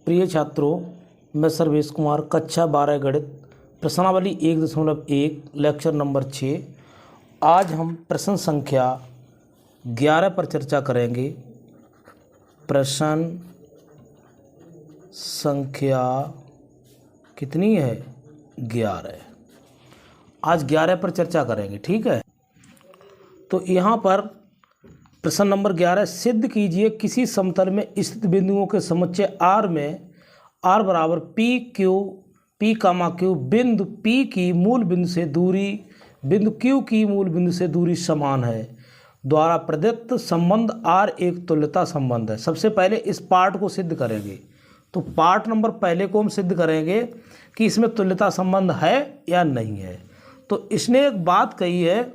प्रिय छात्रों, मैं सर्वेश कुमार, कक्षा 12 गणित, प्रश्नावली 1.1, लेक्चर नंबर 6। आज हम प्रश्न संख्या 11 पर चर्चा करेंगे। प्रश्न संख्या कितनी है? 11। आज 11 पर चर्चा करेंगे, ठीक है। तो यहाँ पर प्रश्न नंबर 11, सिद्ध कीजिए किसी समतल में स्थित बिंदुओं के समुच्चय R में R बराबर P कामा Q बिंदु P की मूल बिंदु से दूरी बिंदु Q की मूल बिंदु से दूरी समान है द्वारा प्रदत्त संबंध R एक तुल्यता संबंध है। सबसे पहले इस पार्ट को सिद्ध करेंगे। तो पार्ट नंबर पहले को हम सिद्ध करेंगे कि इसमें तुल्यता संबंध है या नहीं है। तो इसने एक बात कही है,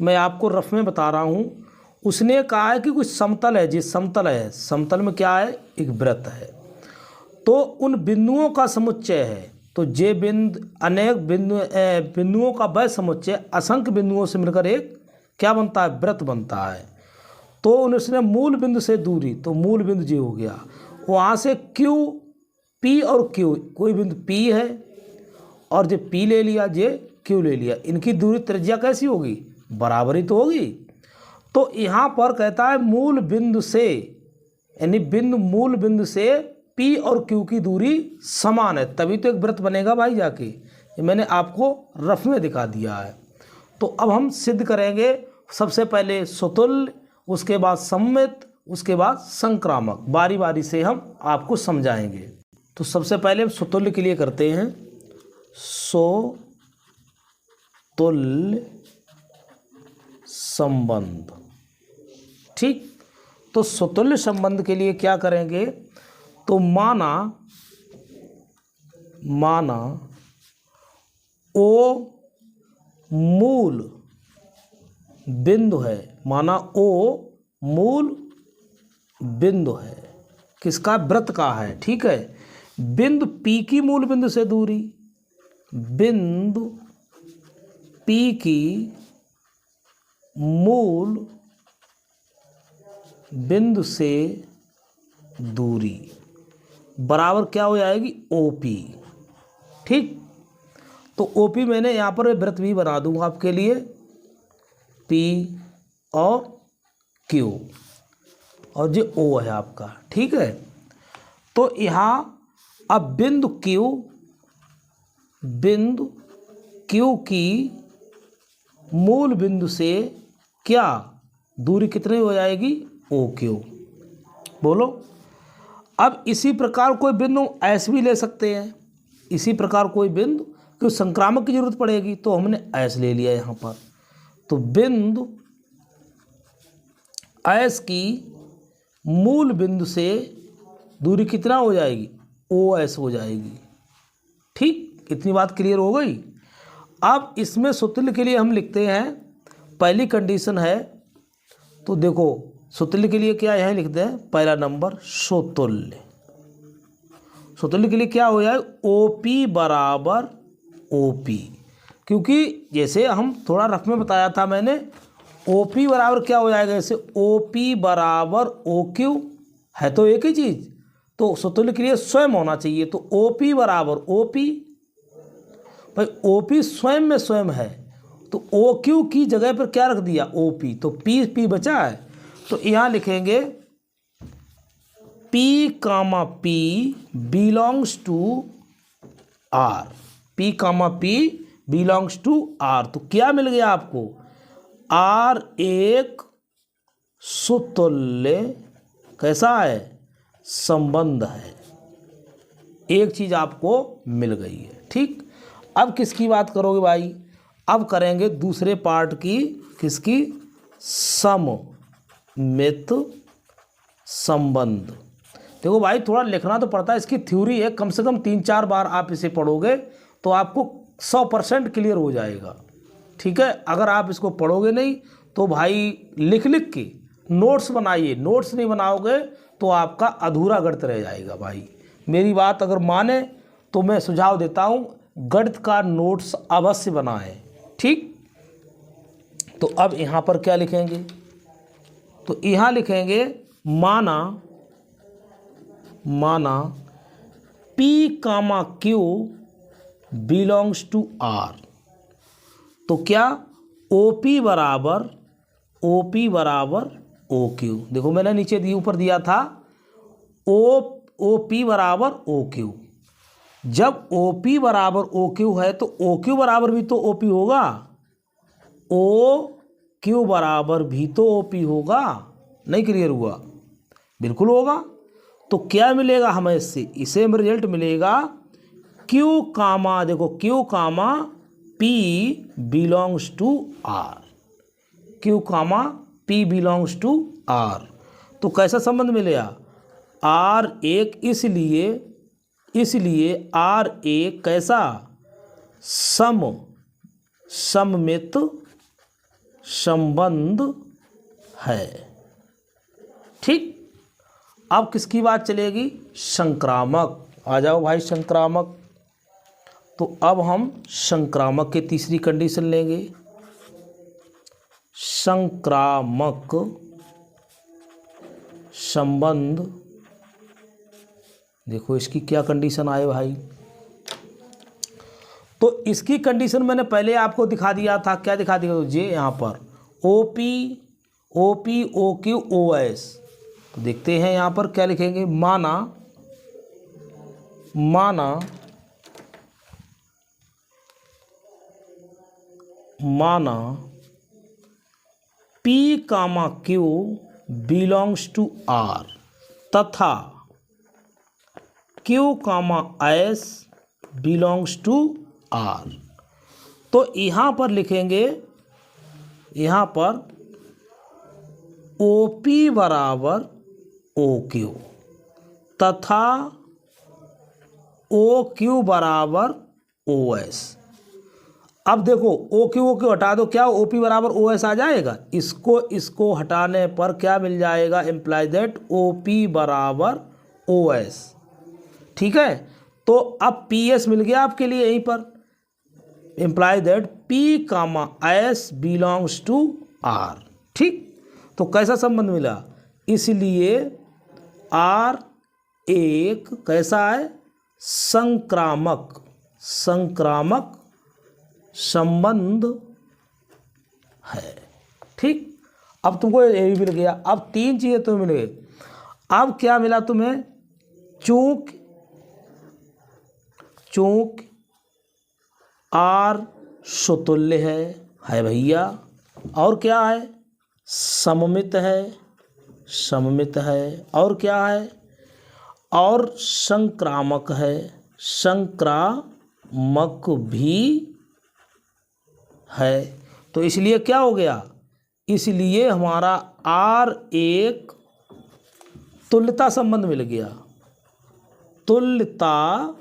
मैं आपको रफ में बता रहा हूँ। उसने कहा है कि कुछ समतल है, जिस समतल है, समतल में क्या है? एक वृत्त है। तो उन बिंदुओं का समुच्चय है। तो जे बिंदु अनेक बिंदुओं का वह समुच्चय असंख्य बिंदुओं से मिलकर एक क्या बनता है? वृत्त बनता है। तो उसने मूल बिंदु से दूरी, तो मूल बिंदु जे हो गया, वहाँ से Q, P और Q, कोई बिंदु P है और जे P ले लिया, जे Q ले लिया, इनकी दूरी त्रिज्या कैसी होगी? बराबर ही तो होगी। तो यहाँ पर कहता है मूल बिंदु से, यानी मूल बिंदु से P और Q की दूरी समान है, तभी तो एक वृत्त बनेगा भाई। जाके ये मैंने आपको रफ में दिखा दिया है। तो अब हम सिद्ध करेंगे। सबसे पहले सुतुल्य, उसके बाद सममित, उसके बाद संक्रामक। बारी बारी से हम आपको समझाएंगे। तो सबसे पहले हम सुतुल्य के लिए करते हैं। सुतुल्य संबंध, ठीक। तो सुतुल्य संबंध के लिए क्या करेंगे? तो माना ओ मूल बिंदु है, माना ओ मूल बिंदु है, किसका? वृत्त का है, ठीक है। बिंदु P की मूल बिंदु से दूरी, बिंदु P की मूल बिंदु से दूरी बराबर क्या हो जाएगी? OP, ठीक। तो OP मैंने यहाँ पर वृत्त भी बना दूंगा आपके लिए, P और Q, और जो O है आपका, ठीक है। तो यहाँ अब बिंदु Q की मूल बिंदु से क्या दूरी कितनी हो जाएगी? OQ। बोलो। अब इसी प्रकार कोई बिंदु ऐसे भी ले सकते हैं, इसी प्रकार कोई बिंदु, क्यों संक्रामक की जरूरत पड़ेगी, तो हमने ऐसे ले लिया यहाँ पर। तो बिंदु ऐस की मूल बिंदु से दूरी कितना हो जाएगी? OS हो जाएगी, ठीक। इतनी बात क्लियर हो गई। अब इसमें सुतुल्य के लिए हम लिखते हैं, पहली कंडीशन है, तो देखो सुतुल्य के लिए क्या है, लिखते हैं पहला नंबर सुतुल्य। सुतुल्य के लिए क्या हो जाए? OP बराबर OP, क्योंकि जैसे हम थोड़ा रफ में बताया था मैंने, OP बराबर क्या हो जाएगा? जैसे OP बराबर OQ है, तो एक ही चीज़। तो सुतुल्य के लिए स्वयं होना चाहिए, तो OP बराबर OP। भाई OP स्वयं में स्वयं है, तो OQ की जगह पर क्या रख दिया? OP, तो P बचा है। तो यहाँ लिखेंगे P comma P belongs to R, P comma P belongs to R। तो क्या मिल गया आपको? R एक सुतुल्य कैसा है? संबंध है। एक चीज आपको मिल गई है, ठीक। अब किसकी बात करोगे भाई? अब करेंगे दूसरे पार्ट की, किसकी? सममित संबंध। देखो भाई, थोड़ा लिखना तो पड़ता है, इसकी थ्योरी है, कम से कम 3-4 बार आप इसे पढ़ोगे तो आपको 100% क्लियर हो जाएगा, ठीक है। अगर आप इसको पढ़ोगे नहीं तो भाई लिख के नोट्स बनाइए, नोट्स नहीं बनाओगे तो आपका अधूरा गणित रह जाएगा भाई। मेरी बात अगर माने तो मैं सुझाव देता हूँ, गणित का नोट्स अवश्य बनाएं, ठीक। तो अब यहाँ पर क्या लिखेंगे? तो यहाँ लिखेंगे माना माना P, Q belongs to R, तो क्या OP बराबर OQ। देखो मैंने नीचे ऊपर दिया था OP बराबर OQ। जब OP बराबर OQ है तो OQ बराबर भी तो OP होगा, OQ बराबर भी तो OP होगा। नहीं क्लियर हुआ? बिल्कुल होगा। तो क्या मिलेगा हमें इससे में रिजल्ट मिलेगा Q कामा, देखो Q comma P belongs to R, Q comma P belongs to R। तो कैसा संबंध मिलेगा? R एक, इसलिए R एक कैसा सममित संबंध है। ठीक। अब किसकी बात चलेगी? संक्रामक। आ जाओ भाई संक्रामक। तो अब हम संक्रामक के तीसरी कंडीशन लेंगे। संक्रामक संबंध, देखो इसकी क्या कंडीशन आए भाई। तो इसकी कंडीशन मैंने पहले आपको दिखा दिया था। क्या दिखा दिया? जे यहाँ पर OP OQ OS। तो देखते हैं यहाँ पर क्या लिखेंगे। माना P, Q belongs to R तथा Q, S belongs to R। तो यहाँ पर लिखेंगे, यहाँ पर OP बराबर OQ तथा OQ बराबर OS। अब देखो OQ हटा दो, क्या OP बराबर OS आ जाएगा? इसको हटाने पर क्या मिल जाएगा? इम्प्लाई दैट OP बराबर OS। ठीक है। तो अब PS मिल गया आपके लिए यहीं पर। Imply that P, S belongs to R। ठीक। तो कैसा संबंध मिला? इसलिए R एक कैसा है? संक्रामक संबंध है। ठीक। अब तुमको ये भी मिल गया। अब तीन चीज़ें तुम्हें मिल गई। अब क्या मिला तुम्हें? चूंकि R सुतुल्य है भैया। और क्या है? सममित है। और क्या है? और संक्रामक है, संक्रामक भी है। तो इसलिए क्या हो गया? इसलिए हमारा R एक तुल्यता संबंध मिल गया। तुल्यता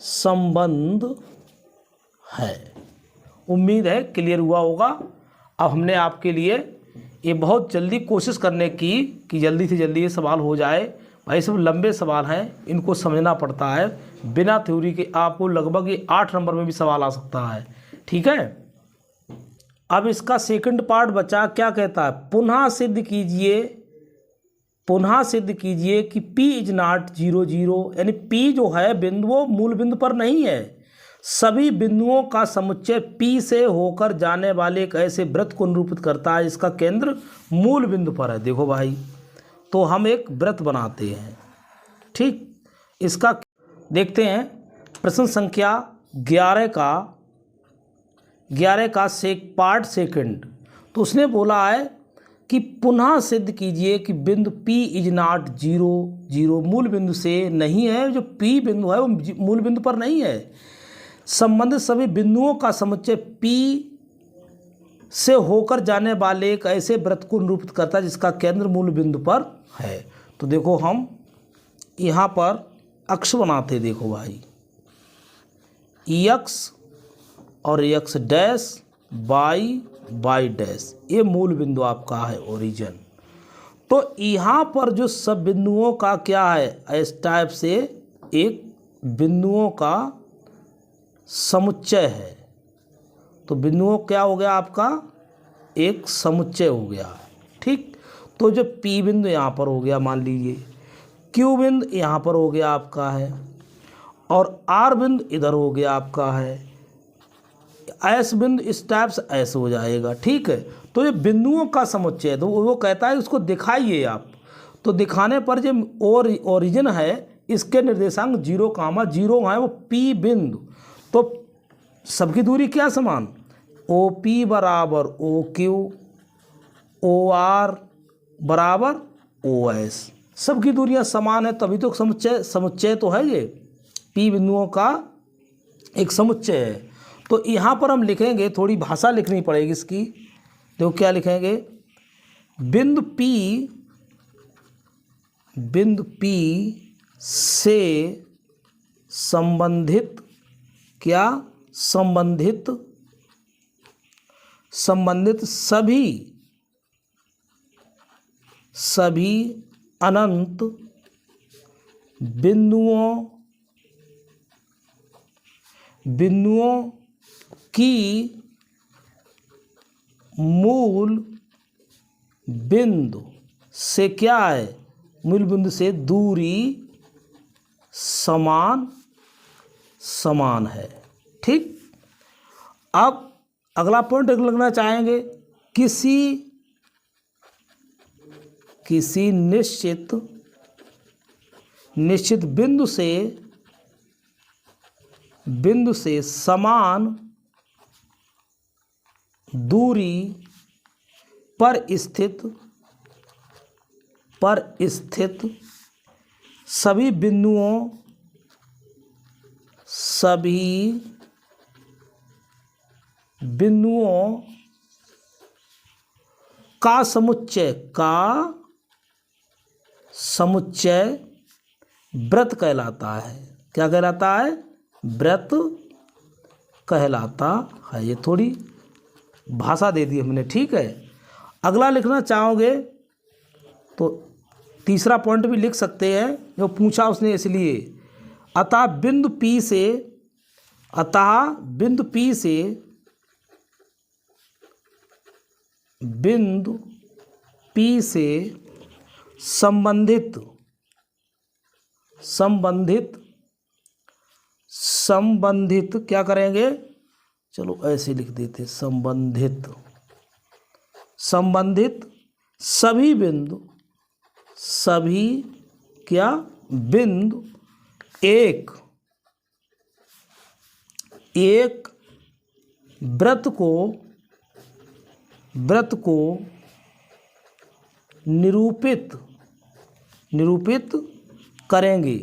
संबंध है। उम्मीद है क्लियर हुआ होगा। अब हमने आपके लिए ये बहुत जल्दी कोशिश करने की कि जल्दी से जल्दी ये सवाल हो जाए। भाई सब लंबे सवाल हैं, इनको समझना पड़ता है। बिना थ्योरी के आपको लगभग ये 8 नंबर में भी सवाल आ सकता है। ठीक है। अब इसका सेकंड पार्ट बचा। क्या कहता है? पुनः सिद्ध कीजिए कि P इज नॉट 0 0, यानी P जो है बिंदु वो मूल बिंदु पर नहीं है। सभी बिंदुओं का समुच्चय P से होकर जाने वाले एक ऐसे वृत्त को निरूपित करता है जिसका केंद्र मूल बिंदु पर है। देखो भाई, तो हम एक वृत्त बनाते हैं। ठीक। इसका देखते हैं प्रश्न संख्या 11 का पार्ट सेकंड। तो उसने बोला है कि पुनः सिद्ध कीजिए कि बिंदु P इज नॉट 0 0 मूल बिंदु से नहीं है। जो P बिंदु है वो मूल बिंदु पर नहीं है। संबंधित सभी बिंदुओं का समुच्चय P से होकर जाने वाले एक ऐसे वृत्त को निरूपित करता है जिसका केंद्र मूल बिंदु पर है। तो देखो हम यहाँ पर अक्ष बनाते, देखो भाई, x और x डैश y डैश, ये मूल बिंदु आपका है, ओरिजिन। तो यहाँ पर जो सब बिंदुओं का क्या है? इस टाइप से एक बिंदुओं का समुच्चय है। तो बिंदुओं क्या हो गया आपका? एक समुच्चय हो गया। ठीक। तो जो P बिंदु यहाँ पर हो गया मान लीजिए, क्यू बिंदु यहाँ पर हो गया आपका है, और आर बिंदु इधर हो गया आपका है, एस बिंदु इस टाइप से ऐसे हो जाएगा। ठीक है, तो ये बिंदुओं का समुच्चय है। तो वो कहता है उसको दिखाइए आप। तो दिखाने पर जो ओरिजिन है इसके निर्देशांक 0,0 है, वो पी बिंदु। तो सबकी दूरी क्या समान, ओ पी बराबर ओ क्यू, ओ आर बराबर ओ एस, सबकी दूरियां समान है, तभी तो समुच्चय तो है, ये पी बिंदुओं का एक समुच्चय है। तो यहाँ पर हम लिखेंगे, थोड़ी भाषा लिखनी पड़ेगी इसकी। देखो क्या लिखेंगे, बिंदु P से संबंधित क्या, संबंधित सभी अनंत बिंदुओं की मूल बिंदु से क्या है, मूल बिंदु से दूरी समान है। ठीक, अब अगला पॉइंट लगना चाहेंगे, किसी निश्चित बिंदु से समान दूरी पर स्थित सभी बिंदुओं का समुच्चय वृत्त कहलाता है। क्या कहलाता है, वृत्त कहलाता है। ये थोड़ी भाषा दे दी हमने। ठीक है, अगला लिखना चाहोगे तो तीसरा पॉइंट भी लिख सकते हैं, जो पूछा उसने इसलिए। अतः बिंदु P से संबंधित क्या करेंगे, चलो ऐसे लिख देते, संबंधित सभी क्या बिंदु एक वृत्त को निरूपित करेंगे।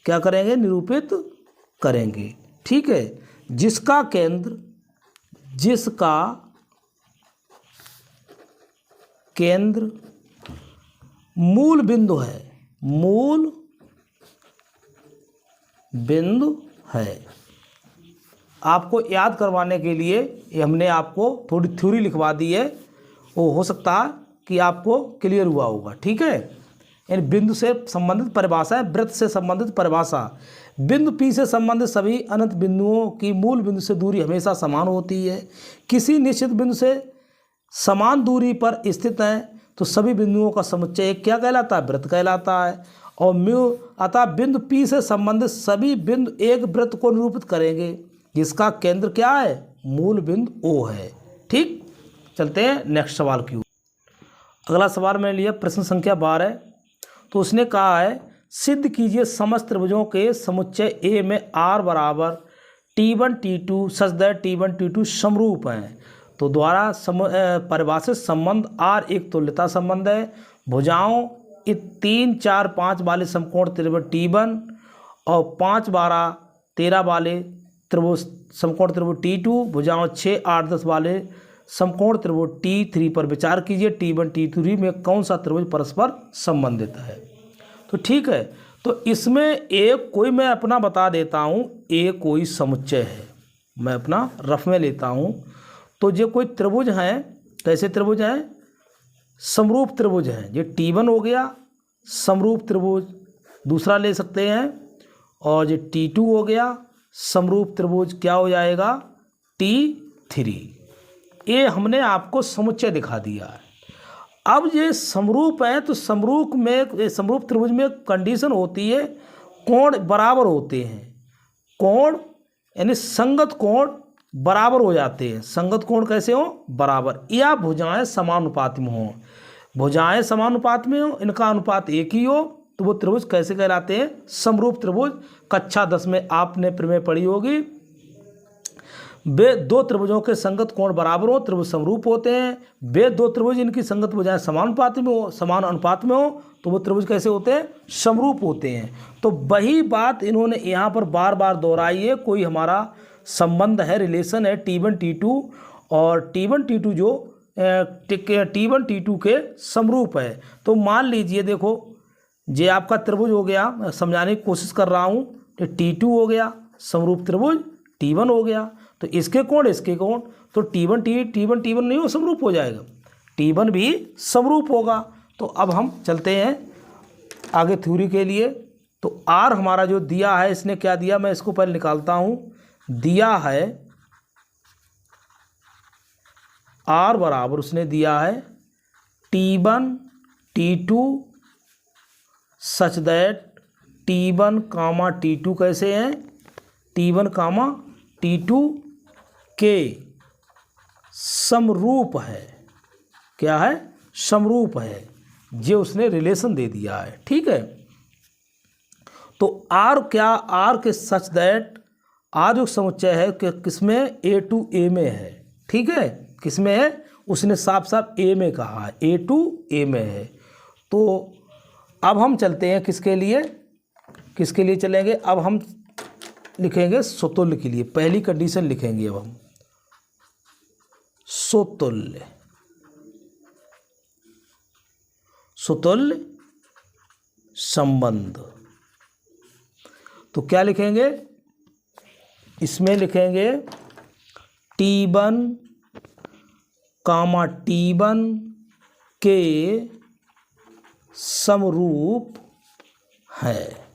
क्या करेंगे, निरूपित करेंगे। ठीक है, जिसका केंद्र मूल बिंदु है। आपको याद करवाने के लिए ये हमने आपको थोड़ी थ्योरी लिखवा दी है, वो हो सकता है कि आपको क्लियर हुआ होगा। ठीक है, यानी बिंदु से संबंधित परिभाषा है, वृत्त से संबंधित परिभाषा। बिंदु P से संबंधित सभी अनंत बिंदुओं की मूल बिंदु से दूरी हमेशा समान होती है। किसी निश्चित बिंदु से समान दूरी पर स्थित है तो सभी बिंदुओं का समुच्चय क्या कहलाता है, वृत्त कहलाता है। और अतः बिंदु P से संबंधित सभी बिंदु एक वृत्त को निरूपित करेंगे जिसका केंद्र क्या है, मूल बिंदु O है। ठीक, चलते हैं नेक्स्ट सवाल की ओर। अगला सवाल मैंने लिया प्रश्न संख्या 12। तो उसने कहा है, सिद्ध कीजिए समस्त त्रिभुजों के समुच्चय A में R बराबर T1 T2 such that T1 T2 समरूप हैं। तो द्वारा परिभाषित संबंध R एक तुल्यता संबंध है। भुजाओं 3, 4, 5 वाले समकोण त्रिभुज T1 और 5, 12, 13 वाले त्रिभुज समकोण त्रिभुज T2, भुजाओं 6, 8, 10 वाले समकोण त्रिभुज T3 पर विचार कीजिए। T1 T3 में कौन सा त्रिभुज परस्पर संबंधित है। तो ठीक है, तो इसमें एक कोई मैं अपना बता देता हूँ, एक कोई समुच्चय है, मैं अपना रफ में लेता हूँ। तो ये कोई त्रिभुज हैं, कैसे त्रिभुज हैं, समरूप त्रिभुज हैं। ये T1 हो गया समरूप त्रिभुज, दूसरा ले सकते हैं। और ये T2 हो गया समरूप त्रिभुज, क्या हो जाएगा, T3। ये हमने आपको समुच्चय दिखा दिया है। अब ये समरूप है तो समरूप त्रिभुज में कंडीशन होती है कोण बराबर होते हैं, कोण यानी संगत कोण बराबर हो जाते हैं। संगत कोण कैसे हो? बराबर, या भुजाएं समानुपात में हो। भुजाएं समानुपात में हो, इनका अनुपात एक ही हो, तो वो त्रिभुज कैसे कहलाते हैं? समरूप त्रिभुज। कक्षा 10 में आपने प्रमेय पढ़ी होगी। वे दो त्रिभुजों के संगत कोण बराबर हो, त्रिभुज समरूप होते हैं। वे दो त्रिभुज इनकी संगत भुजाएं समानुपात में हो, समान अनुपात में हो, तो वो त्रिभुज कैसे होते हैं? समरूप होते हैं। तो वही बात इन्होंने यहाँ पर बार बार दोहराई है। कोई हमारा संबंध है, रिलेशन है T1 T2, और T1 T2 जो T1 T2 के समरूप है। तो मान लीजिए, देखो ये आपका त्रिभुज हो गया, मैं समझाने की कोशिश कर रहा हूँ। तो T2 हो गया समरूप त्रिभुज, T1 हो गया, तो इसके कोण इसके कोण, तो T1 नहीं हो, समरूप हो जाएगा, T1 भी समरूप होगा। तो अब हम चलते हैं आगे थ्योरी के लिए। तो R हमारा जो दिया है, इसने क्या दिया, मैं इसको पहले निकालता हूँ। दिया है R बराबर, उसने दिया है T1 T2 such that T1 comma T2 कैसे हैं? T1 कामा T2 के समरूप है। क्या है? समरूप है। ये उसने रिलेशन दे दिया है, ठीक है। तो R क्या? R के सच दैट, R जो समुच्चय है कि किसमें? A टू A में है, ठीक है। किसमें है? उसने साफ साफ A में कहा है, A टू A में है। तो अब हम चलते हैं किसके लिए? किसके लिए चलेंगे? अब हम लिखेंगे सुतुल्य के लिए। पहली कंडीशन लिखेंगे अब हम, सुतुल्य। सुतुल्य संबंध। तो क्या लिखेंगे? इसमें लिखेंगे T1 कामा T1 के समरूप है।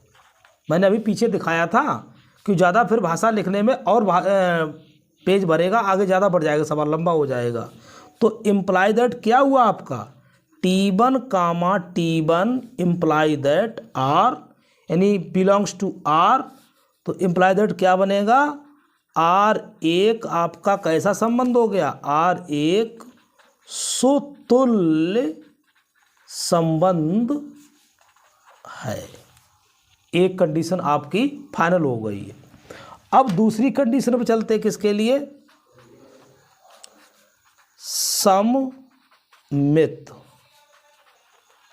मैंने अभी पीछे दिखाया था कि ज़्यादा फिर भाषा लिखने में और पेज भरेगा, आगे ज़्यादा बढ़ जाएगा, सवाल लंबा हो जाएगा। तो इम्प्लाई दैट क्या हुआ आपका? T1 comma T1 imply that R यानी बिलोंग्स टू R। तो इम्प्लाई दैट क्या बनेगा? R1 आपका कैसा संबंध हो गया? R1 सुतुल्य संबंध है। एक कंडीशन आपकी फाइनल हो गई है। अब दूसरी कंडीशन पर चलते हैं, किसके लिए? सममित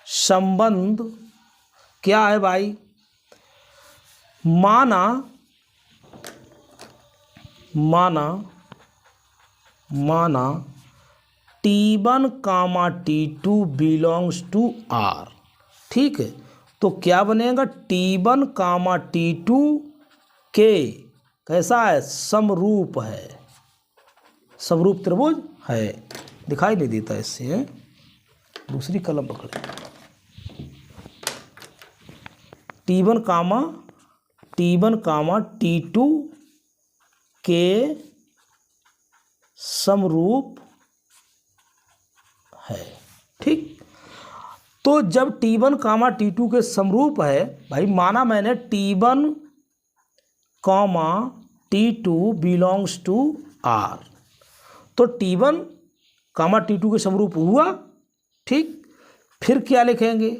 संबंध। क्या है भाई? माना T1 comma T2 belongs to R, ठीक है। तो क्या बनेगा? T1 कामा T2 के कैसा है? समरूप है। समरूप त्रिभुज है। दिखाई नहीं देता इससे, है? दूसरी कलम पकड़े। T1 कामा T2 के समरूप है, ठीक। तो जब T1 कामा T2 के समरूप है, भाई माना मैंने T1 comma T2 belongs to R, तो T1 कामा T2 के समरूप हुआ, ठीक। फिर क्या लिखेंगे?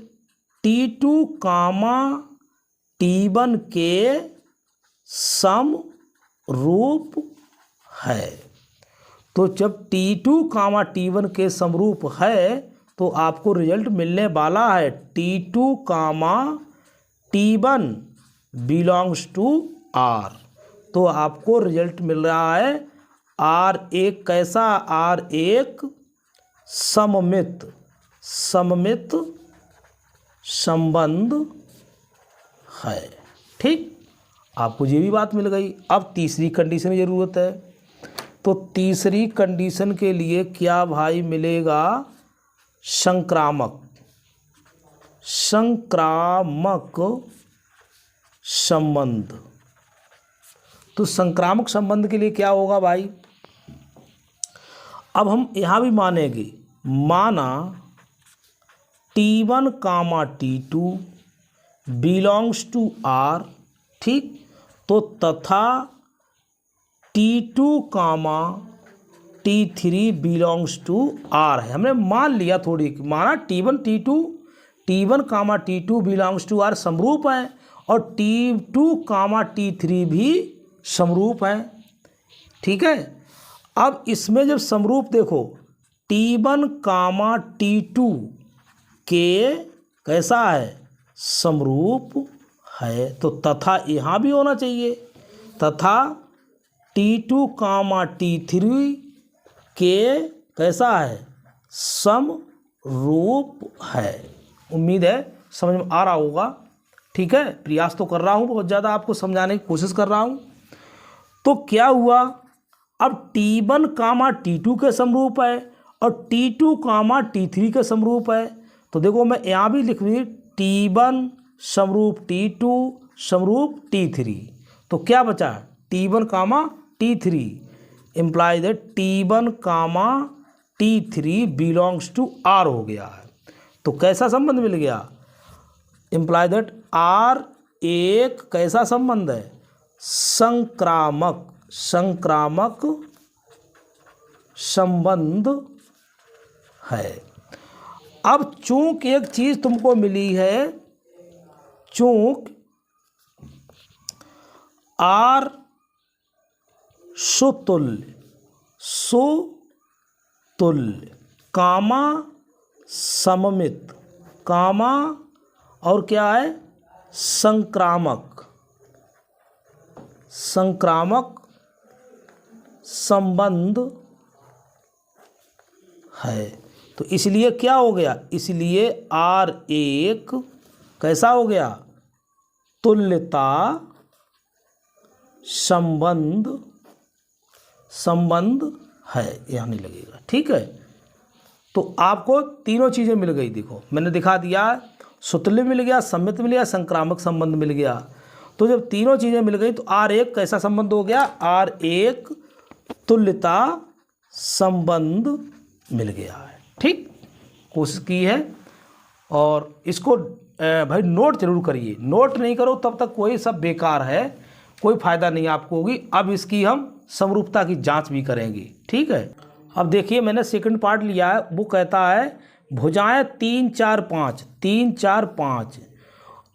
T2 कामा T1 के समरूप है। तो जब T2 कामा T1 के समरूप है तो आपको रिजल्ट मिलने वाला है T2 comma T1 belongs to R। तो आपको रिजल्ट मिल रहा है R1 कैसा? R1 सममित संबंध है, ठीक। आपको ये भी बात मिल गई। अब तीसरी कंडीशन की ज़रूरत है। तो तीसरी कंडीशन के लिए क्या भाई मिलेगा? संक्रामक संबंध। तो संक्रामक संबंध के लिए क्या होगा भाई? अब हम यहाँ भी मानेंगे, माना T1 comma T2 belongs to R, ठीक। तो तथा T2 comma T3 belongs to R है। हमने मान लिया, थोड़ी माना T1 comma T2 belongs to R समरूप है और T2 कामा T3 भी समरूप है, ठीक है। अब इसमें जब समरूप देखो T1 कामा T2 के कैसा है, समरूप है, तो तथा यहाँ भी होना चाहिए, तथा T2 कामा T3 के कैसा है, समरूप है। उम्मीद है समझ में आ रहा होगा, ठीक है। प्रयास तो कर रहा हूँ, बहुत ज़्यादा आपको समझाने की कोशिश कर रहा हूँ। तो क्या हुआ, अब T1 कामा T2 के समरूप है और T2 कामा T3 के समरूप है। तो देखो मैं यहाँ भी लिख दी T1 समरूप T2 समरूप T3। तो क्या बचा, T1 comma T3 imply that T1 comma T3 belongs to R हो गया है। तो कैसा संबंध मिल गया, इम्प्लाई दैट R एक कैसा संबंध है, संक्रामक संबंध है। अब चूंकि एक चीज तुमको मिली है, चूंकि R सुतुल्य कामा सममित कामा और क्या है, संक्रामक संबंध है। तो इसलिए क्या हो गया, इसलिए R एक कैसा हो गया, तुल्यता संबंध है, यहाँ नहीं लगेगा, ठीक है। तो आपको तीनों चीज़ें मिल गई, देखो मैंने दिखा दिया, सुतुल्य मिल गया, सम्मित मिल गया, संक्रामक संबंध मिल गया। तो जब तीनों चीज़ें मिल गई तो R एक कैसा संबंध हो गया, R एक तुल्यता संबंध मिल गया है, ठीक। कोशिश की है और इसको भाई नोट जरूर करिए, नोट नहीं करो तब तक कोई सब बेकार है, कोई फ़ायदा नहीं आपको होगी। अब इसकी हम समरूपता की जांच भी करेंगे, ठीक है। अब देखिए मैंने सेकंड पार्ट लिया है, वो कहता है भुजाएं 3 4 5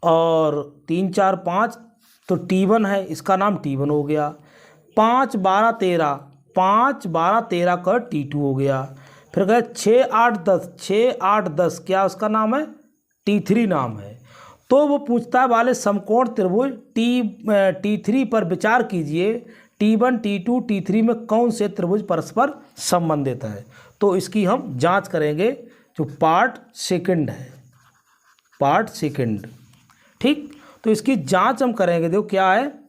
और 3 4 5, तो T1 है, इसका नाम T1 हो गया। 5 12 13 का T2 हो गया। फिर कहे 6 8 10 क्या उसका नाम है, T3 नाम है। तो वो पूछता है वाले समकोण त्रिभुज T3 पर विचार कीजिए, T1 T2 T3 में कौन से त्रिभुज परस्पर संबंधित है। तो इसकी हम जांच करेंगे, जो पार्ट सेकंड है, पार्ट सेकंड, ठीक। तो इसकी जांच हम करेंगे, देखो क्या है।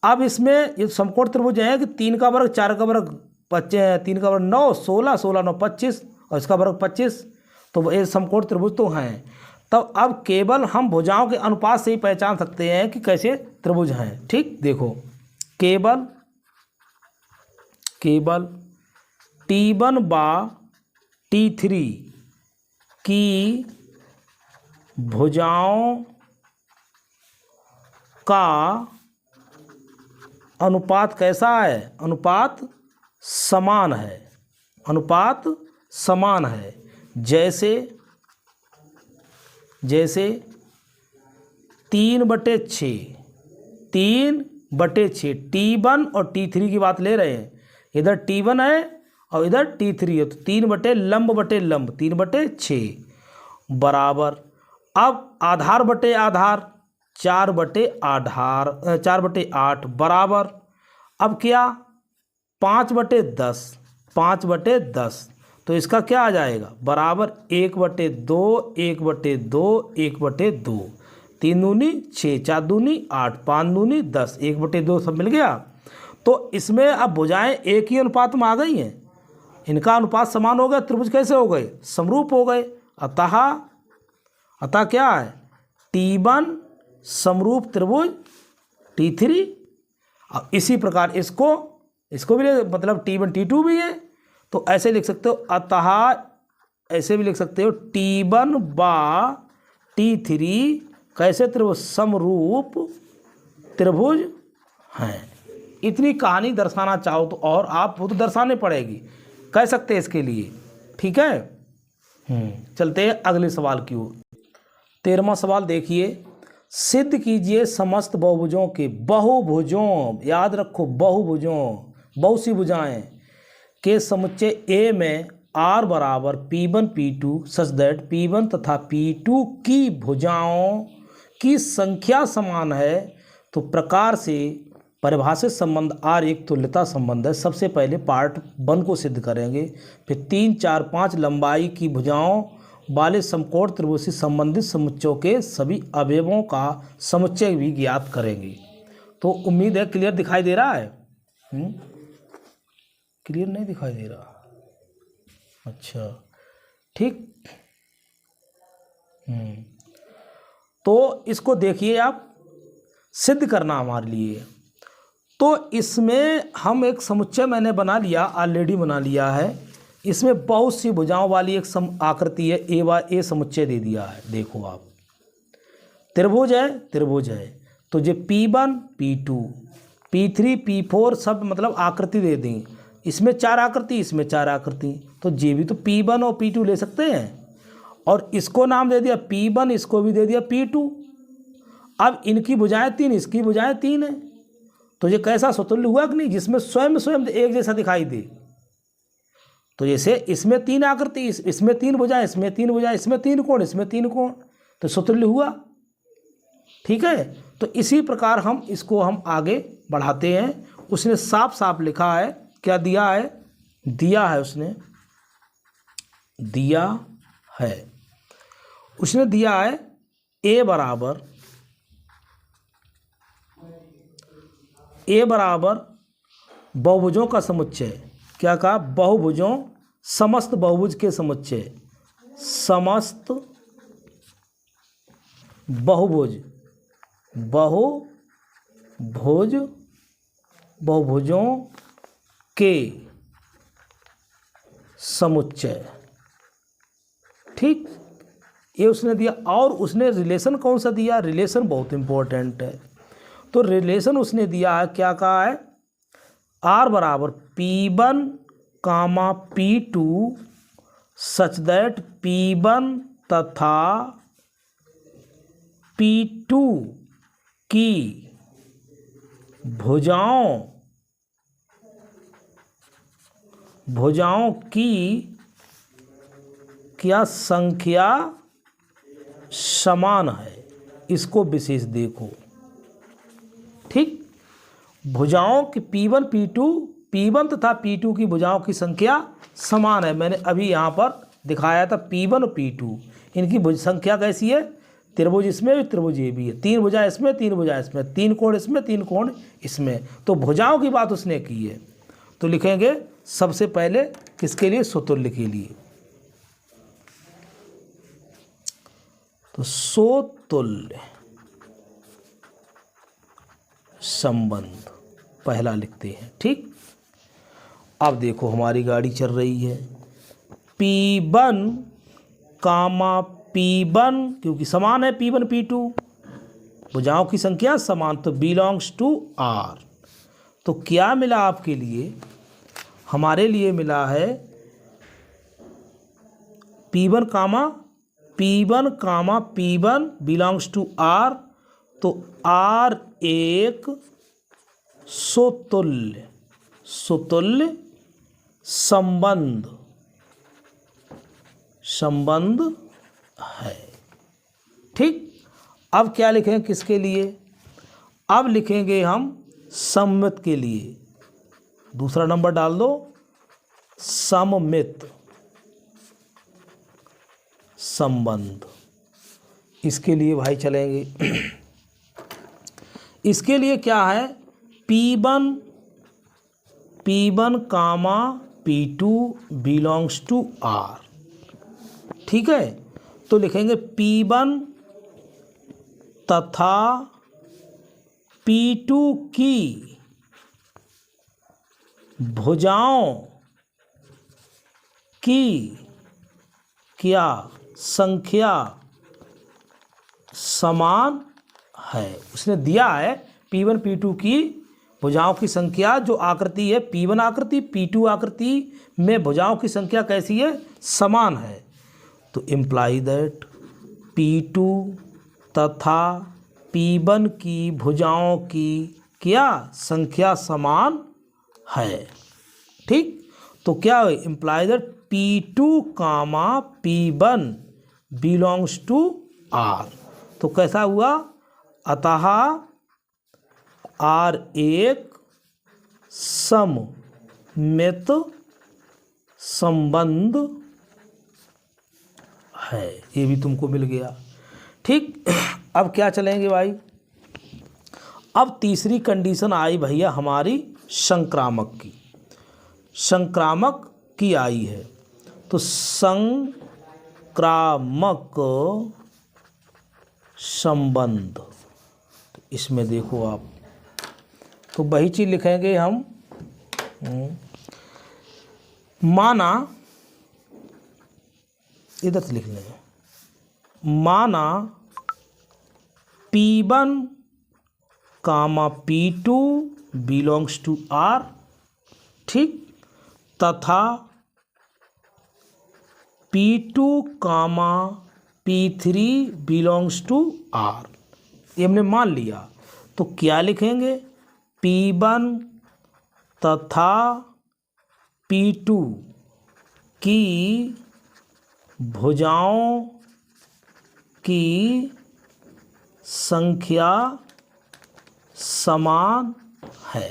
अब इसमें ये समकोण त्रिभुज है कि 3 का वर्ग 4 का वर्ग 3 का वर्ग 9 16 16 9 25 और इसका वर्ग 25, तो ये समकोण त्रिभुज तो हैं। तब अब केवल हम भुजाओं के अनुपात से ही पहचान सकते हैं कि कैसे त्रिभुज हैं, ठीक। देखो केवल T1 बा T3 की भुजाओं का अनुपात कैसा है, अनुपात समान है। जैसे 3/6 T1 और T3 की बात ले रहे हैं, इधर T1 है और इधर T3 है, तो 3/6 बराबर। अब आधार बटे आधार 4/8 बराबर। अब क्या 5/10, तो इसका क्या आ जाएगा, बराबर 1/2 3 दूनी 6 4 दूनी 8 5 दूनी 10 1/2 सब मिल गया। तो इसमें अब भुजाएं एक ही अनुपात में आ गई हैं, इनका अनुपात समान हो गया, त्रिभुज कैसे हो गए, समरूप हो गए। अतः क्या है, T1 समरूप त्रिभुज T3। अब इसी प्रकार इसको भी मतलब T1 T2 भी है, तो ऐसे लिख सकते हो, अतः ऐसे भी लिख सकते हो T1 बा T3 कैसे त्रिभुज समरूप त्रिभुज हैं। इतनी कहानी दर्शाना चाहो तो, और आप वो तो दर्शाने पड़ेगी, कह सकते हैं इसके लिए, ठीक है। चलते हैं अगले सवाल की ओर। 13वां सवाल देखिए, सिद्ध कीजिए समस्त बहुभुजों के बहुभुजों, याद रखो बहुभुजों, बहुत सी भुजाएं के समुच्चय ए में R बराबर P1 P2 such that P1 तथा P2 की भुजाओं की संख्या समान है। तो प्रकार से परिभाषित संबंध R एक तुल्यता संबंध है। सबसे पहले पार्ट 1 को सिद्ध करेंगे, फिर 3, 4, 5 लंबाई की भुजाओं वाले समकोण त्रिभुज से संबंधित समुच्चयों के सभी अवयवों का समुच्चय भी ज्ञात करेंगे। तो उम्मीद है क्लियर दिखाई दे रहा है। क्लियर नहीं दिखाई दे रहा? अच्छा ठीक। तो इसको देखिए, आप सिद्ध करना हमारे लिए। तो इसमें हम एक समुच्चय मैंने बना लिया, ऑलरेडी बना लिया है। इसमें बहुत सी भुजाओं वाली एक आकृति है, ए समुच्चय दे दिया है। देखो आप, त्रिभुज है, तो जो P1 P2 P3 P4 सब मतलब आकृति दे दी। इसमें 4 आकृति, इसमें 4 आकृति, तो ये भी तो P1 और P2 ले सकते हैं। और इसको नाम दे दिया P1, इसको भी दे दिया P2। अब इनकी भुजाएं 3, इसकी भुजाएं 3 है। तो ये कैसा स्वतुल्य हुआ कि नहीं, जिसमें स्वयं एक जैसा दिखाई दे। तो जैसे इसमें 3 आकृति, इसमें 3 भुजाएं, इसमें 3 भुजाएं, इसमें 3 कोण, इसमें 3 कोण, तो स्वतुल्य हुआ। ठीक है। तो इसी प्रकार हम इसको आगे बढ़ाते हैं। उसने साफ साफ लिखा है, क्या दिया है, उसने दिया है ए बराबर बहुभुजों का समुच्चय। क्या कहा? बहुभुजों, समस्त बहुभुज के समुच्चय, समस्त बहुभुजों के समुच्चय। ठीक, ये उसने दिया। और उसने रिलेशन कौन सा दिया? रिलेशन बहुत इंपॉर्टेंट है। तो रिलेशन उसने दिया है, क्या कहा है, R बराबर P1 comma P2 such that P1 तथा P2 की भुजाओं की क्या संख्या समान है। इसको विशेष देखो। ठीक, भुजाओं की P1 तथा P2 की भुजाओं की संख्या समान है। मैंने अभी यहाँ पर दिखाया था P1 और P2, इनकी भुज संख्या कैसी है? त्रिभुज इसमें भी, त्रिभुज ये भी है। 3 भुजा इसमें, 3 भुजा इसमें, 3 कोण इसमें, 3 कोण इसमें। तो भुजाओं की बात उसने की है। तो लिखेंगे सबसे पहले किसके लिए? स्वतुल्य के लिए। तो स्वतुल्य संबंध पहला लिखते हैं। ठीक, अब देखो हमारी गाड़ी चल रही है। P1 कामा P1, क्योंकि समान है P1 P2, भुजाओं की संख्या समान, तो बिलोंग्स टू R। तो क्या मिला आपके लिए? हमारे लिए मिला है P1 comma P1 belongs to R। तो R एक स्वतुल्य संबंध है। ठीक, अब क्या लिखेंगे किसके लिए? अब लिखेंगे हम सममित के लिए। दूसरा नंबर डाल दो, सममित संबंध। इसके लिए भाई चलेंगे। इसके लिए क्या है? P1 comma P2 belongs to R। ठीक है, तो लिखेंगे P1 तथा P2 की भुजाओं की क्या संख्या समान है। उसने दिया है P1 P2 की भुजाओं की संख्या, जो आकृति है P1 आकृति, P2 आकृति में भुजाओं की संख्या कैसी है, समान है। तो इम्प्लाई दैट P2 तथा P1 की भुजाओं की क्या संख्या समान है। ठीक, तो क्या है, imply that P2 comma P1 belongs to R। तो कैसा हुआ, अतः R एक सममित संबंध है। ये भी तुमको मिल गया। ठीक, अब क्या चलेंगे भाई, अब तीसरी कंडीशन आई भैया हमारी संक्रामक की। संक्रामक की आई है, तो संक्रामक संबंध, तो इसमें देखो आप, तो वही चीज़ लिखेंगे हम। माना, इधर से लिख लेंगे, माना P1 comma P2 belongs to R। ठीक, तथा P2 comma P3 belongs to R। ये हमने मान लिया, तो क्या लिखेंगे, P1 तथा P2 की भुजाओं की संख्या समान है।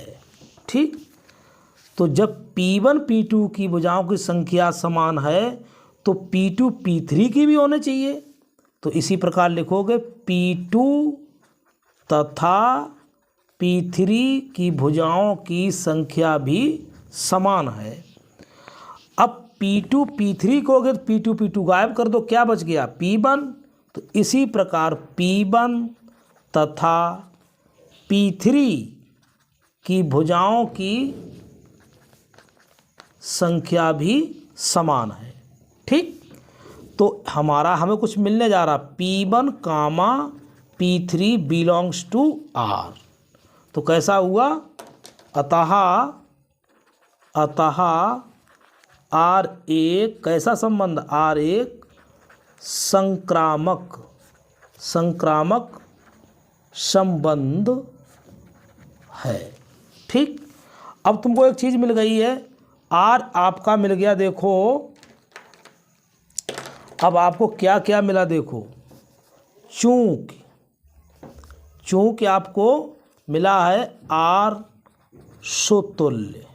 ठीक, तो जब P1 P2 की भुजाओं की संख्या समान है तो P2 P3 की भी होनी चाहिए। तो इसी प्रकार लिखोगे P2 तथा P3 की भुजाओं की संख्या भी समान है। अब P2 P3 को अगर P2 P2 गायब कर दो, क्या बच गया, P1। तो इसी प्रकार P1 तथा P3 की भुजाओं की संख्या भी समान है। ठीक, तो हमें कुछ मिलने जा रहा, P1 comma P3 belongs to R। तो कैसा हुआ, अतः R एक कैसा संबंध, R एक संक्रामक संबंध है। ठीक, अब तुमको एक चीज़ मिल गई है, R आपका मिल गया। देखो अब आपको क्या क्या मिला, देखो चूंकि आपको मिला है R सुतुल्य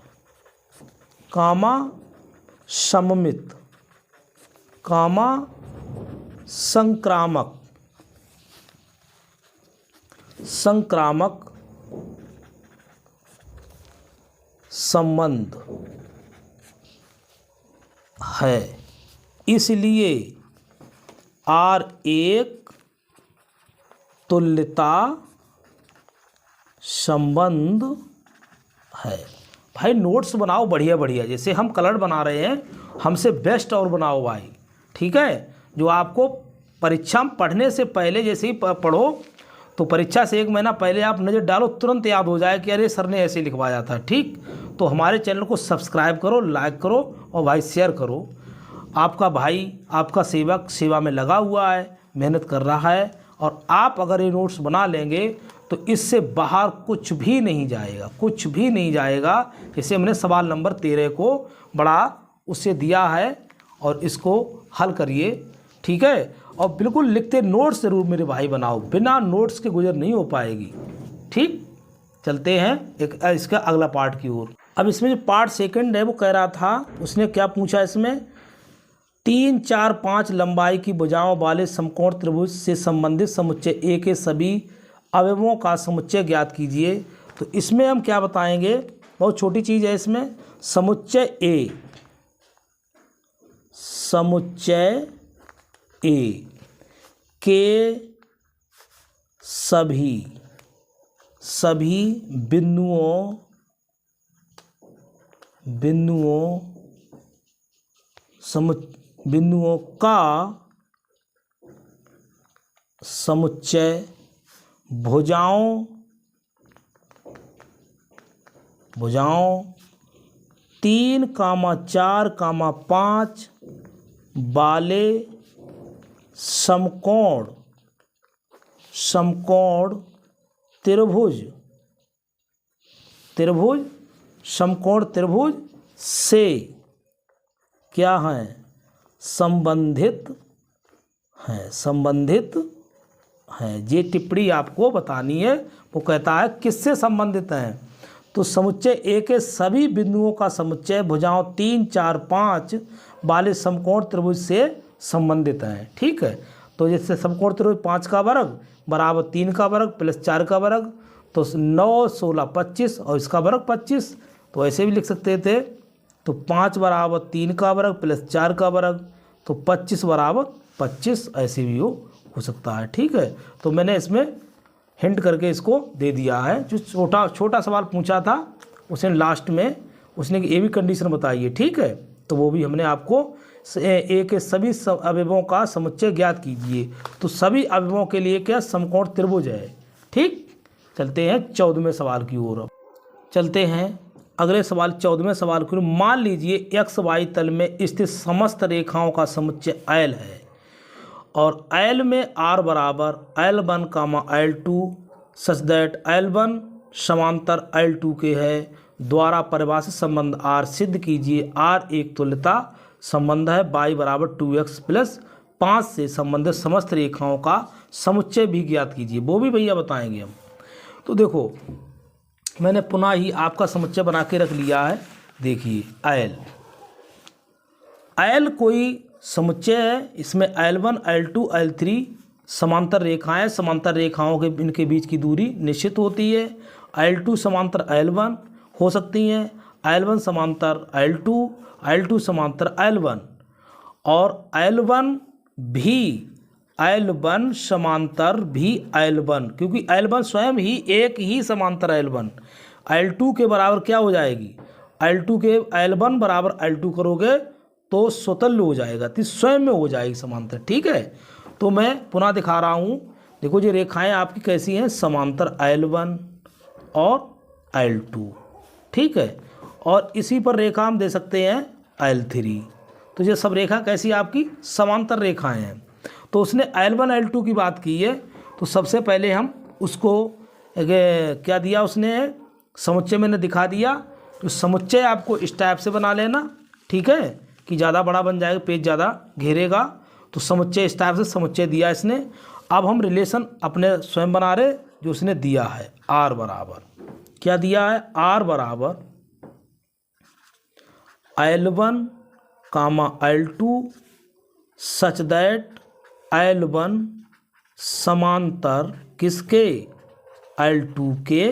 कामा सममित कामा संक्रामक संबंध है, इसलिए R एक तुल्यता संबंध है। भाई नोट्स बनाओ बढ़िया बढ़िया, जैसे हम कलर बना रहे हैं, हमसे बेस्ट और बनाओ भाई। ठीक है, जो आपको परीक्षा में पढ़ने से पहले जैसे ही पढ़ो, तो परीक्षा से 1 महीना पहले आप नज़र डालो, तुरंत याद हो जाए कि अरे सर ने ऐसे लिखवाया था। ठीक, तो हमारे चैनल को सब्सक्राइब करो, लाइक करो और भाई शेयर करो। आपका भाई, आपका सेवक सेवा में लगा हुआ है, मेहनत कर रहा है, और आप अगर ये नोट्स बना लेंगे तो इससे बाहर कुछ भी नहीं जाएगा। जैसे हमने सवाल नंबर 13 को बड़ा उससे दिया है, और इसको हल करिए। ठीक है, और बिल्कुल लिखते नोट्स ज़रूर मेरे भाई बनाओ, बिना नोट्स के गुजर नहीं हो पाएगी। ठीक, चलते हैं एक इसका अगला पार्ट की ओर। अब इसमें जो पार्ट सेकंड है वो कह रहा था, उसने क्या पूछा, इसमें 3, 4, 5 लंबाई की भुजाओं वाले समकोण त्रिभुज से संबंधित समुच्चय ए के सभी अवयवों का समुच्चय ज्ञात कीजिए। तो इसमें हम क्या बताएंगे, बहुत छोटी चीज़ है इसमें, समुच्चय ए के सभी बिंदुओं बिंदुओं का समुच्चय भुजाओं 3, 4, 5 वाले समकोण त्रिभुज समकोण त्रिभुज से क्या हैं, संबंधित हैं। ये टिप्पणी आपको बतानी है। वो कहता है किससे संबंधित हैं, तो समुच्चय ए के सभी बिंदुओं का समुच्चय भुजाओं 3, 4, 5 वाले समकोण त्रिभुज से संबंधित हैं। ठीक है, तो जैसे समकोण त्रिभुज 5 का वर्ग बराबर 3 का वर्ग प्लस 4 का वर्ग, तो 9, 16, 25 और इसका वर्ग 25, तो ऐसे भी लिख सकते थे। तो 5 बराबर 3 का वर्ग प्लस 4 का वर्ग, तो 25 बराबर 25, ऐसे भी हो सकता है। ठीक है, तो मैंने इसमें हिंट करके इसको दे दिया है। जो छोटा सवाल पूछा था उसने लास्ट में उसने ए भी कंडीशन बताई है। ठीक है, तो वो भी हमने आपको ए के सभी अवयवों का समुच्चय ज्ञात कीजिए, तो सभी अवयवों के लिए क्या समकोण त्रिभुज है। ठीक, चलते हैं 14वें सवाल की ओर। चलते हैं अगले सवाल 14वें सवाल की ओर। मान लीजिए एक्स वाई तल में स्थित समस्त रेखाओं का समुच्चय एल है और एल में आर बराबर L1, L2 such that L1 समांतर L2 के है द्वारा परिभाषित संबंध R सिद्ध कीजिए। R एक तुल्यता संबंध है। y बराबर 2x प्लस 5 से संबंधित समस्त रेखाओं का समुच्चय भी ज्ञात कीजिए। वो भी भैया बताएंगे हम। तो देखो मैंने पुनः ही आपका समुच्चय बना के रख लिया है। देखिए एल कोई समुच्चय है, इसमें L1, L2, L3 समांतर रेखाएं, समांतर रेखाओं के इनके बीच की दूरी निश्चित होती है। L2 समांतर L1 हो सकती हैं, L1 समांतर L2, L2 समांतर L1 और L1 समांतर भी L1, क्योंकि L1 स्वयं ही एक ही समांतर L1 L2 के बराबर क्या हो जाएगी, L2 के L1 बराबर L2 करोगे तो स्वतुल्य हो जाएगा, तो स्वयं में हो जाएगी समांतर। ठीक है, तो मैं पुनः दिखा रहा हूँ। देखो ये रेखाएं आपकी कैसी हैं, समांतर L1 और L2। ठीक है, और इसी पर रेखा हम दे सकते हैं L3। तो ये सब रेखा कैसी आपकी समांतर रेखाएं हैं। तो उसने L1 L2 की बात की है, तो सबसे पहले हम उसको क्या दिया, उसने समुच्चय मैंने दिखा दिया। तो समुच्चय आपको इस टाइप से बना लेना। ठीक है, कि ज़्यादा बड़ा बन जाएगा, पेज ज़्यादा घेरेगा। तो समुच्चय इस टाइप से समुच्चय दिया इसने। अब हम रिलेशन अपने स्वयं बना रहे जो उसने दिया है। R बराबर क्या दिया है, R बराबर L1, L2 such that L1 समांतर किसके, L2 के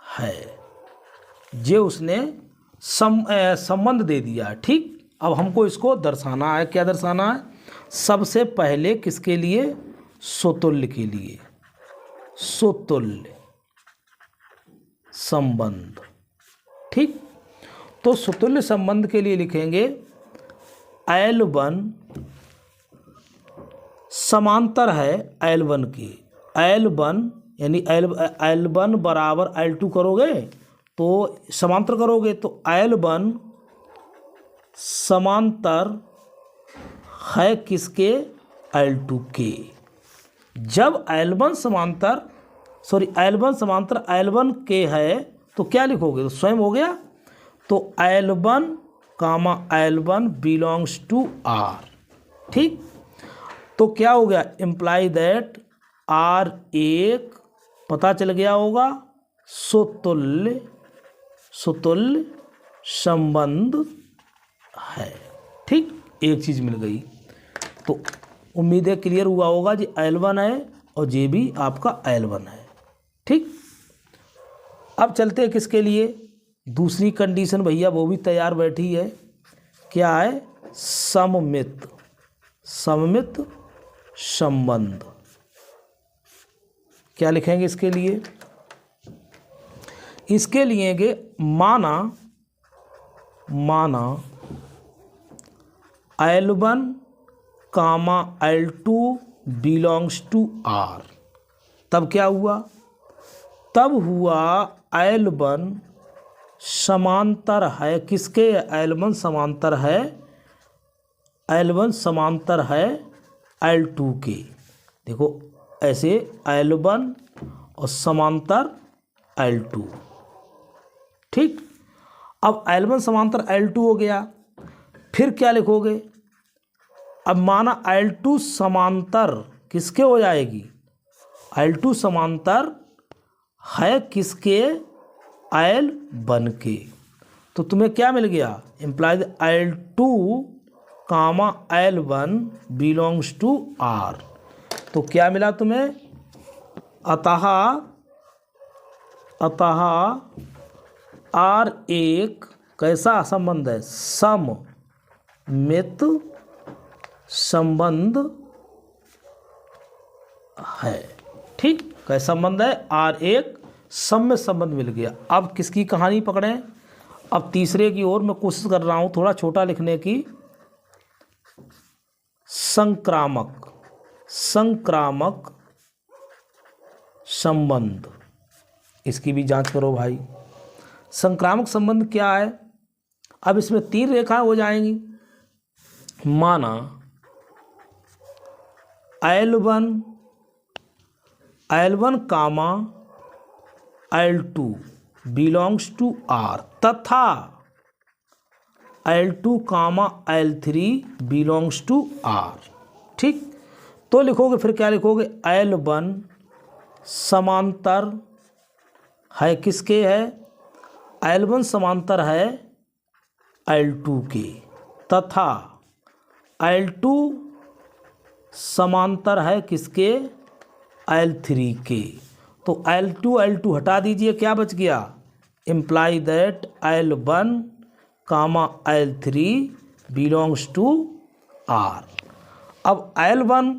है। ये उसने संबंध दे दिया। ठीक, अब हमको इसको दर्शाना है। क्या दर्शाना है, सबसे पहले किसके लिए, स्वतुल्य के लिए, स्वतुल्य संबंध। ठीक, तो स्वतुल्य संबंध के लिए लिखेंगे L1 समांतर है L1 की, L1 यानी L1 बराबर L2 करोगे तो समांतर करोगे तो L1 समांतर है किसके, L2 के। जब L1 समांतर L1 के है तो क्या लिखोगे, तो स्वयं हो गया। तो L1 बिलोंग्स टू R। ठीक, तो क्या हो गया, इम्प्लाई दैट R एक पता चल गया होगा स्वतुल्य संबंध है। ठीक, एक चीज़ मिल गई। तो उम्मीद है क्लियर हुआ होगा। जी L1 है और ये भी आपका L1 है। ठीक, अब चलते हैं किसके लिए, दूसरी कंडीशन भैया वो भी तैयार बैठी है। क्या है, सममित संबंध। क्या लिखेंगे इसके लिए, इसके लिए माना L1 comma L2 belongs to R। तब क्या हुआ? तब हुआ L1 समांतर है किसके? L1 समांतर है L2 के। देखो ऐसे L1 और समांतर L2, ठीक। अब L1 समांतर L2 हो गया, फिर क्या लिखोगे? अब माना L2 समांतर किसके हो जाएगी? L2 समांतर है किसके? L1 के। तो तुम्हें क्या मिल गया? Implies L2 comma L1 belongs to R। तो क्या मिला तुम्हें? अतः R एक कैसा संबंध है? सममित संबंध है, ठीक। कैसा संबंध है? R एक सममित संबंध मिल गया। अब किसकी कहानी पकड़ें? अब तीसरे की ओर मैं कोशिश कर रहा हूं थोड़ा छोटा लिखने की। संक्रामक संबंध, इसकी भी जांच करो भाई। संक्रामक संबंध क्या है? अब इसमें 3 रेखाएं हो जाएंगी। माना L1 comma L2 belongs to R तथा L2 comma L3 belongs to R, ठीक। तो लिखोगे, फिर क्या लिखोगे? L1 समांतर है किसके? है L1 समांतर है L2 के, तथा L2 समांतर है किसके? L3 के। तो L2 हटा दीजिए, क्या बच गया? Imply that L1 comma L3 belongs to R। अब L1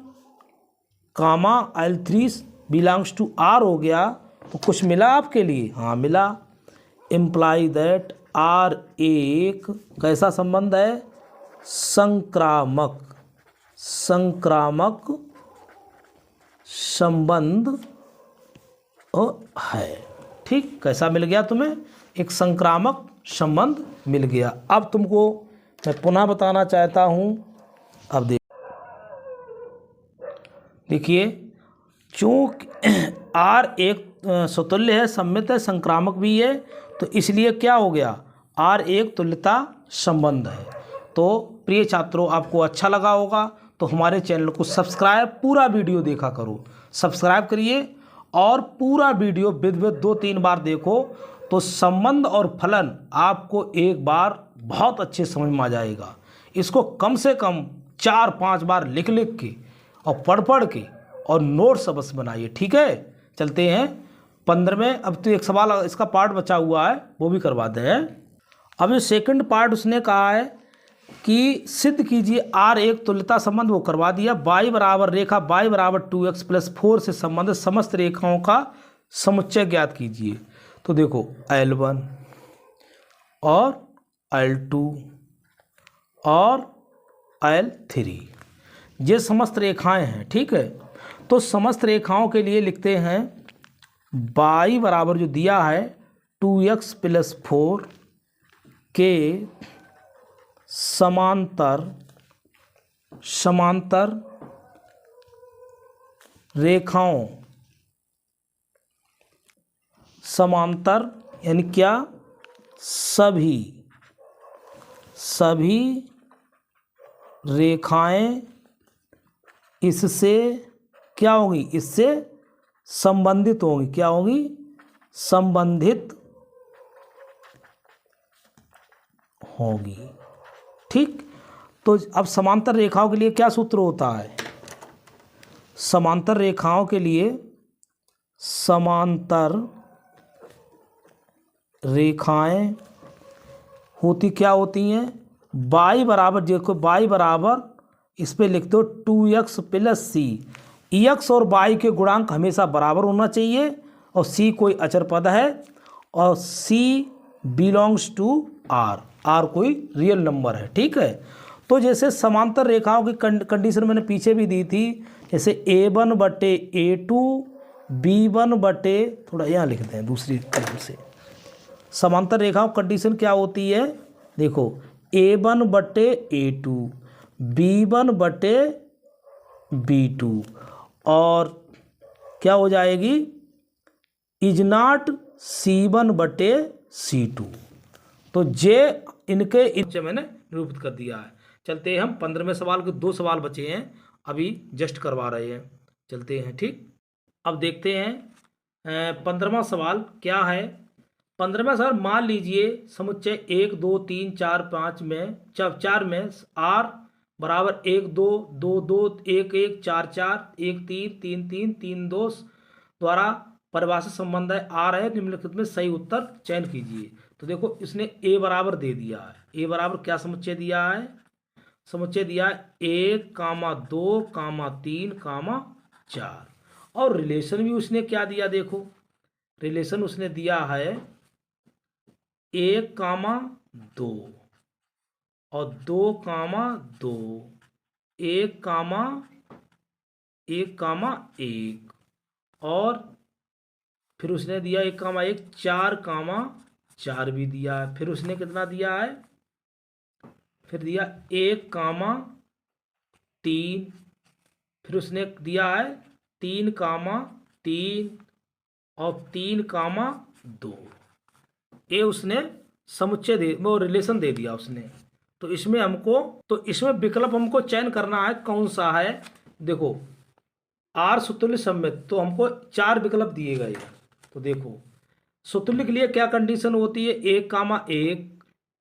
comma L3 belongs to R हो गया, तो कुछ मिला आपके लिए? हाँ मिला। इम्प्लाई दैट R एक कैसा संबंध है? संक्रामक संबंध है, ठीक। कैसा मिल गया तुम्हें? एक संक्रामक संबंध मिल गया। अब तुमको मैं पुनः बताना चाहता हूँ। अब देखिए, चूँकि R एक स्वतुल्य है, सममित है, संक्रामक भी है, तो इसलिए क्या हो गया? R एक तुल्यता संबंध है। तो प्रिय छात्रों, आपको अच्छा लगा होगा तो हमारे चैनल को सब्सक्राइब, पूरा वीडियो देखा करो, सब्सक्राइब करिए और पूरा वीडियो विधिवत 2-3 बार देखो, तो संबंध और फलन आपको एक बार बहुत अच्छे समझ में आ जाएगा। इसको कम से कम 4-5 बार लिख के और पढ़ के और नोट्स अवश्य बनाइए, ठीक है। चलते हैं 15वें। अब तो एक सवाल इसका पार्ट बचा हुआ है, वो भी करवाते हैं। अब ये सेकंड पार्ट उसने कहा है कि सिद्ध कीजिए R एक तुल्यता संबंध, वो करवा दिया। y बराबर रेखा y बराबर 2x + 4 से संबंधित समस्त रेखाओं का समुच्चय ज्ञात कीजिए। तो देखो L1 और L2 और L3 ये समस्त रेखाएं हैं, ठीक है। तो समस्त रेखाओं के लिए लिखते हैं y बराबर जो दिया है 2x + 4 के समांतर रेखाओं, समांतर यानी क्या? सभी रेखाएं इससे क्या होंगी? इससे संबंधित होंगी। क्या होंगी? संबंधित होंगी, ठीक। तो अब समांतर रेखाओं के लिए क्या सूत्र होता है? समांतर रेखाओं के लिए समांतर रेखाएं होती क्या होती हैं? y बराबर, देखो y बराबर इस पे लिख दो 2x + c। x और y के गुणांक हमेशा बराबर होना चाहिए और c कोई अचर पद है और c belongs to r, r कोई रियल नंबर है, ठीक है। तो जैसे समांतर रेखाओं की कंडीशन मैंने पीछे भी दी थी, जैसे A1 बटे A2, B1 बटे, थोड़ा यहाँ लिखते हैं दूसरी तरफ से, समांतर रेखाओं कंडीशन क्या होती है, देखो A1 बटे A2, B1 बटे B2, और क्या हो जाएगी इज नॉट C1 बटे C2। तो जे इनके इनसे मैंने निरूपित कर दिया है। चलते हैं हम 15वें सवाल के 2 सवाल बचे हैं, अभी जस्ट करवा रहे हैं, चलते हैं। ठीक, अब देखते हैं 15वां सवाल क्या है। 15वां सवाल, मान लीजिए समुच्चय 1 2 3 4 5 में 4 में R बराबर 1 2 2 2 1 1 4 4 1 3 3 3 3 2 द्वारा परिभाषित संबंध है। R है, निम्नलिखित में सही उत्तर चयन कीजिए। तो देखो इसने A बराबर दे दिया है। A बराबर क्या समुच्चय दिया है, समुच्चय दिया है 1 2 3 4, और रिलेशन भी उसने क्या दिया, देखो रिलेशन उसने दिया है 1 2 और 2 2, 1 1 और फिर उसने दिया 1 1 4 4 भी दिया है। फिर उसने कितना दिया है, फिर दिया 1 3, फिर उसने दिया है 3 3 और 3 2। ये उसने समुच्चय दे, वो रिलेशन दे दिया उसने। तो इसमें हमको, तो इसमें विकल्प हमको चयन करना है कौन सा है। देखो आर सुतुल्य सममित, तो हमको 4 विकल्प दिए गए हैं। तो देखो सुतुल्य के लिए क्या कंडीशन होती है, 1 1,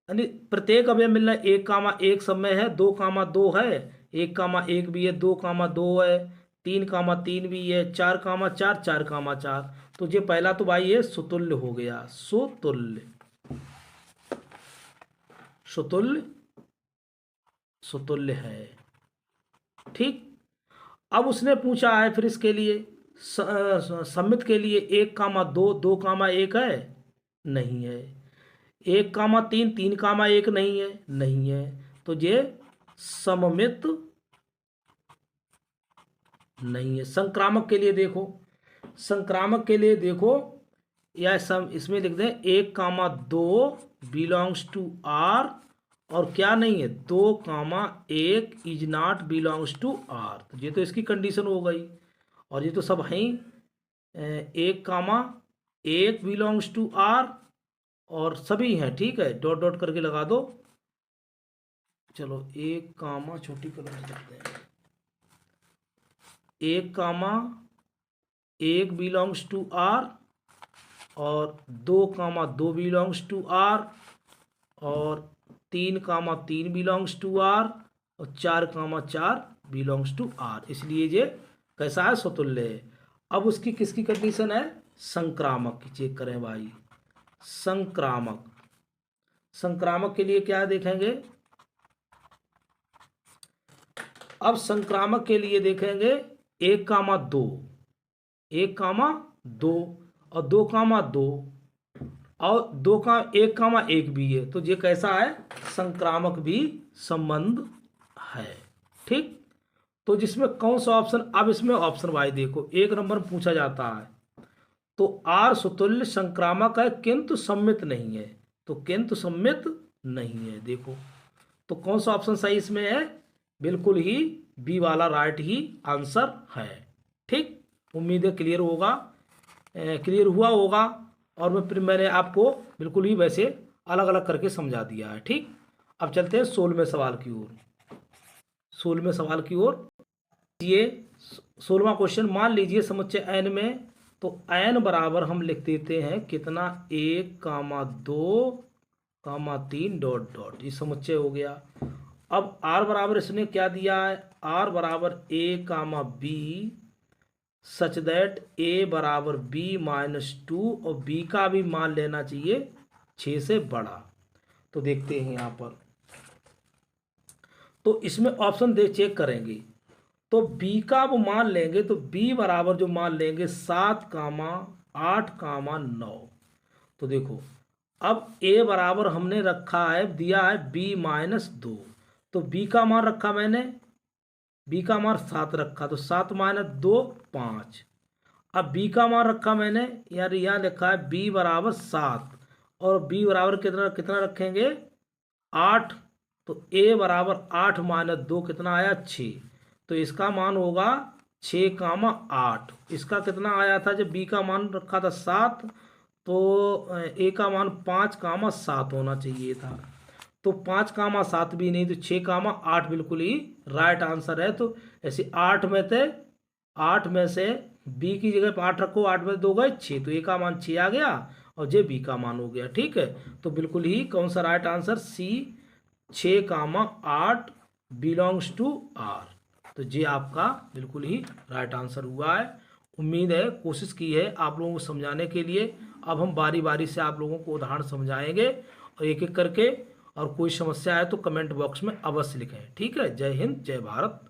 यानी प्रत्येक अवयव मिलना 1 1 समय है, 2 2 है, 1 1 भी है, 2 2 है, 3 3 भी है, 4 4 4 4। तो ये पहला तो भाई ये सुतुल्य हो गया, सुतुल्य सुतुल्य सुतुल्य है। ठीक, अब उसने पूछा है फिर इसके लिए सममित के लिए 1 2 2 1 है, नहीं है। 1 3 3 1 नहीं है, नहीं है। तो ये सममित नहीं है। संक्रामक के लिए देखो, संक्रामक के लिए देखो, या इसमें लिख दें 1 2 बिलोंग्स टू आर, और क्या नहीं है 2 1 is not belongs to R. तो ये तो इसकी कंडीशन हो गई, और ये तो सब हैं 1 1 बिलोंग्स टू आर, और सभी हैं। ठीक है, डॉट डॉट करके लगा दो। चलो 1 छोटी कलम से लिखते हैं, 1 1 बिलोंग्स टू आर, और 2 2 बिलोंग्स टू आर, और 3 3 बिलोंग्स टू आर, और 4 4 बिलोंग्स टू आर। इसलिए ये कैसा है, स्वतुल्य है। अब उसकी किसकी कंडीशन है, संक्रामक की चेक करें भाई। संक्रामक, संक्रामक के लिए क्या देखेंगे, अब संक्रामक के लिए देखेंगे 1 2, 1 2 और 2 2, और 2 1 1 भी है। तो ये कैसा है, संक्रामक भी संबंध है। ठीक, तो जिसमें कौन सा ऑप्शन, अब इसमें ऑप्शन वाई देखो 1 नंबर पूछा जाता है, तो आर सुतुल्य संक्रामक है किंतु सम्मित नहीं है। तो किंतु सम्मित नहीं है, देखो तो कौन सा ऑप्शन सही इसमें है, बिल्कुल ही बी वाला राइट ही आंसर है। ठीक, उम्मीद है क्लियर होगा, क्लियर हुआ होगा, और मैंने आपको बिल्कुल ही वैसे अलग अलग करके समझा दिया है। ठीक, अब चलते हैं 16वें सवाल की ओर। 16वें सवाल की ओर, ये 16वां क्वेश्चन, मान लीजिए समुच्चय n में, तो n बराबर हम लिख देते हैं कितना, 1 2 3 डॉट डॉट, ये समुच्चय हो गया। अब r बराबर इसने क्या दिया है, r बराबर a b such that a बराबर b -2, और b का भी मान लेना चाहिए 6 से बड़ा। तो देखते हैं यहाँ पर, तो इसमें ऑप्शन दे चेक करेंगे, तो b का वो मान लेंगे, तो b बराबर जो मान लेंगे 7 8 9। तो देखो अब a बराबर हमने रखा है, दिया है b -2, तो बी का मान रखा मैंने, बी का मान 7 रखा, तो 7 माइनस 2 5। अब बी का मान रखा मैंने, यार यहाँ लिखा है बी बराबर 7 और बी बराबर कितना कितना रखेंगे 8, तो ए बराबर 8 माइनस 2 कितना आया 6, तो इसका मान होगा 6, 8। इसका कितना आया था जब बी का मान रखा था 7, तो ए का मान 5, 7 होना चाहिए था, तो 5, 7 भी नहीं, तो 6, 8 बिल्कुल ही राइट आंसर है। तो ऐसे 8 में से बी की जगह पर 8 रखो, 8 में 2 गए 6, तो ए का मान 6 आ गया और जे बी का मान हो गया। ठीक है, तो बिल्कुल ही कौन सा right answer, C 6, 8 belongs to R. तो ये आपका बिल्कुल ही राइट आंसर हुआ है। उम्मीद है कोशिश की है आप लोगों को समझाने के लिए। अब हम बारी बारी से आप लोगों को उदाहरण समझाएंगे और एक एक करके, और कोई समस्या है तो कमेंट बॉक्स में अवश्य लिखें। ठीक है, जय हिंद, जय भारत।